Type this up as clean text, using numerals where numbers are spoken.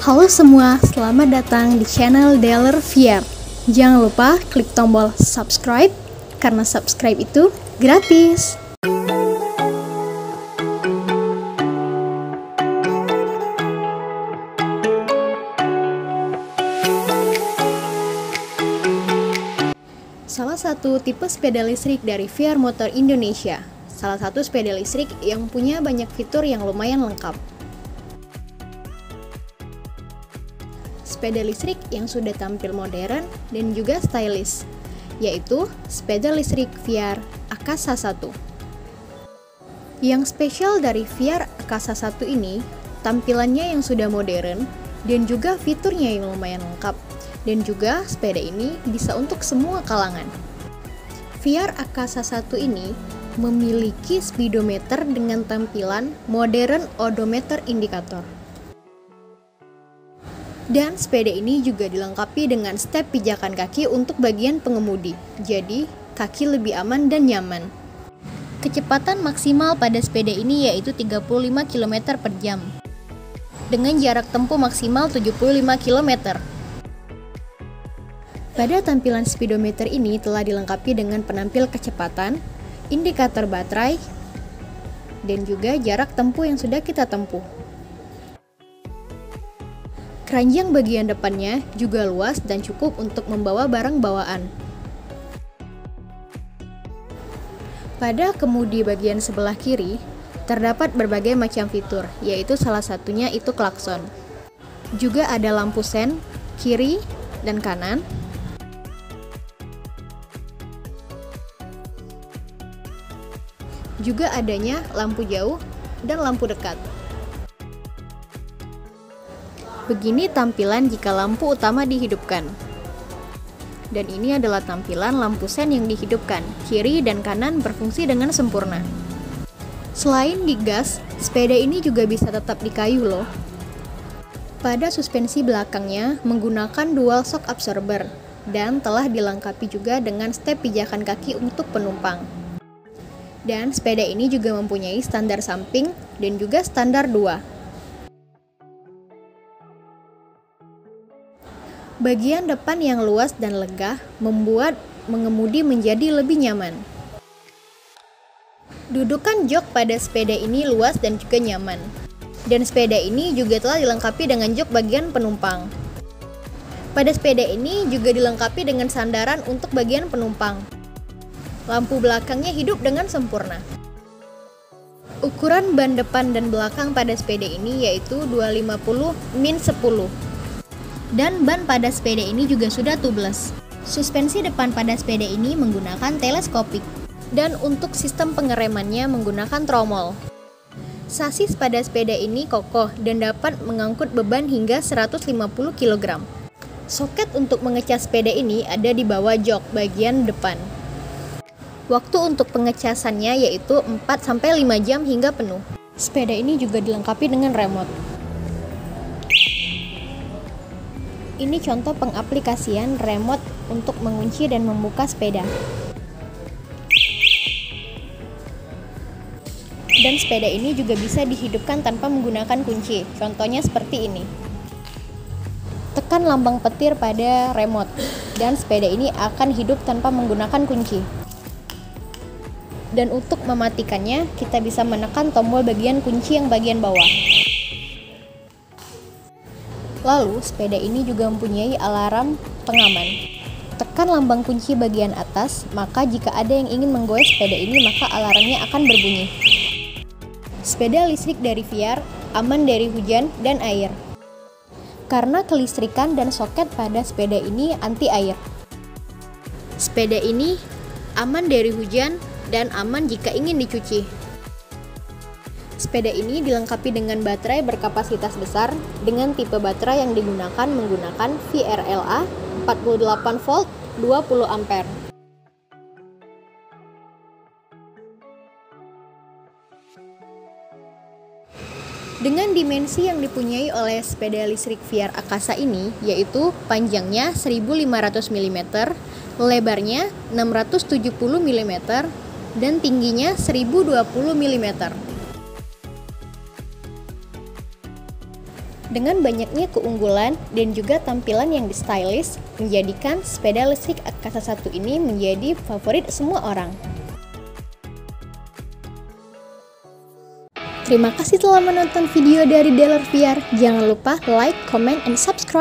Halo semua, selamat datang di channel Dealer VR. Jangan lupa klik tombol subscribe, karena subscribe itu gratis. Salah satu tipe sepeda listrik dari VR Motor Indonesia. Salah satu sepeda listrik yang punya banyak fitur yang lumayan lengkap. Sepeda listrik yang sudah tampil modern dan juga stylish, yaitu sepeda listrik VR Akasa 1. Yang spesial dari VR Akasa 1 ini, tampilannya yang sudah modern dan juga fiturnya yang lumayan lengkap. Dan juga sepeda ini bisa untuk semua kalangan. VR Akasa 1 ini memiliki speedometer dengan tampilan modern odometer indikator. Dan sepeda ini juga dilengkapi dengan step pijakan kaki untuk bagian pengemudi, jadi kaki lebih aman dan nyaman. Kecepatan maksimal pada sepeda ini yaitu 35 km per jam, dengan jarak tempuh maksimal 75 km. Pada tampilan speedometer ini telah dilengkapi dengan penampil kecepatan, indikator baterai, dan juga jarak tempuh yang sudah kita tempuh. Keranjang bagian depannya juga luas dan cukup untuk membawa barang bawaan. Pada kemudi bagian sebelah kiri, terdapat berbagai macam fitur, yaitu salah satunya itu klakson. Juga ada lampu sen, kiri dan kanan. Juga adanya lampu jauh dan lampu dekat. Begini tampilan jika lampu utama dihidupkan. Dan ini adalah tampilan lampu sen yang dihidupkan. Kiri dan kanan berfungsi dengan sempurna. Selain digas, sepeda ini juga bisa tetap di kayu loh. Pada suspensi belakangnya menggunakan dual shock absorber dan telah dilengkapi juga dengan step pijakan kaki untuk penumpang. Dan sepeda ini juga mempunyai standar samping dan juga standar 2. Bagian depan yang luas dan lega membuat mengemudi menjadi lebih nyaman. Dudukan jok pada sepeda ini luas dan juga nyaman. Dan sepeda ini juga telah dilengkapi dengan jok bagian penumpang. Pada sepeda ini juga dilengkapi dengan sandaran untuk bagian penumpang. Lampu belakangnya hidup dengan sempurna. Ukuran ban depan dan belakang pada sepeda ini yaitu 250/10. Dan ban pada sepeda ini juga sudah tubeless. Suspensi depan pada sepeda ini menggunakan teleskopik. Dan untuk sistem pengeremannya menggunakan tromol. Sasis pada sepeda ini kokoh dan dapat mengangkut beban hingga 150 kg. Soket untuk mengecas sepeda ini ada di bawah jok bagian depan. Waktu untuk pengecasannya yaitu 4-5 jam hingga penuh. Sepeda ini juga dilengkapi dengan remote. Ini contoh pengaplikasian remote untuk mengunci dan membuka sepeda. Dan sepeda ini juga bisa dihidupkan tanpa menggunakan kunci. Contohnya seperti ini. Tekan lambang petir pada remote dan sepeda ini akan hidup tanpa menggunakan kunci. Dan untuk mematikannya, kita bisa menekan tombol bagian kunci yang bagian bawah. Lalu, sepeda ini juga mempunyai alarm pengaman. Tekan lambang kunci bagian atas, maka jika ada yang ingin menggoyah sepeda ini, maka alarmnya akan berbunyi. Sepeda listrik dari VR aman dari hujan dan air. Karena kelistrikan dan soket pada sepeda ini anti air. Sepeda ini aman dari hujan dan aman jika ingin dicuci. Sepeda ini dilengkapi dengan baterai berkapasitas besar dengan tipe baterai yang digunakan menggunakan VRLA 48 volt 20 ampere. Dengan dimensi yang dipunyai oleh sepeda listrik VR Akasa ini yaitu panjangnya 1500 mm, lebarnya 670 mm, dan tingginya 1020 mm. Dengan banyaknya keunggulan dan juga tampilan yang stylish, menjadikan sepeda listrik Akasa 1 ini menjadi favorit semua orang. Terima kasih telah menonton video dari Dealer VR. Jangan lupa like, comment, and subscribe.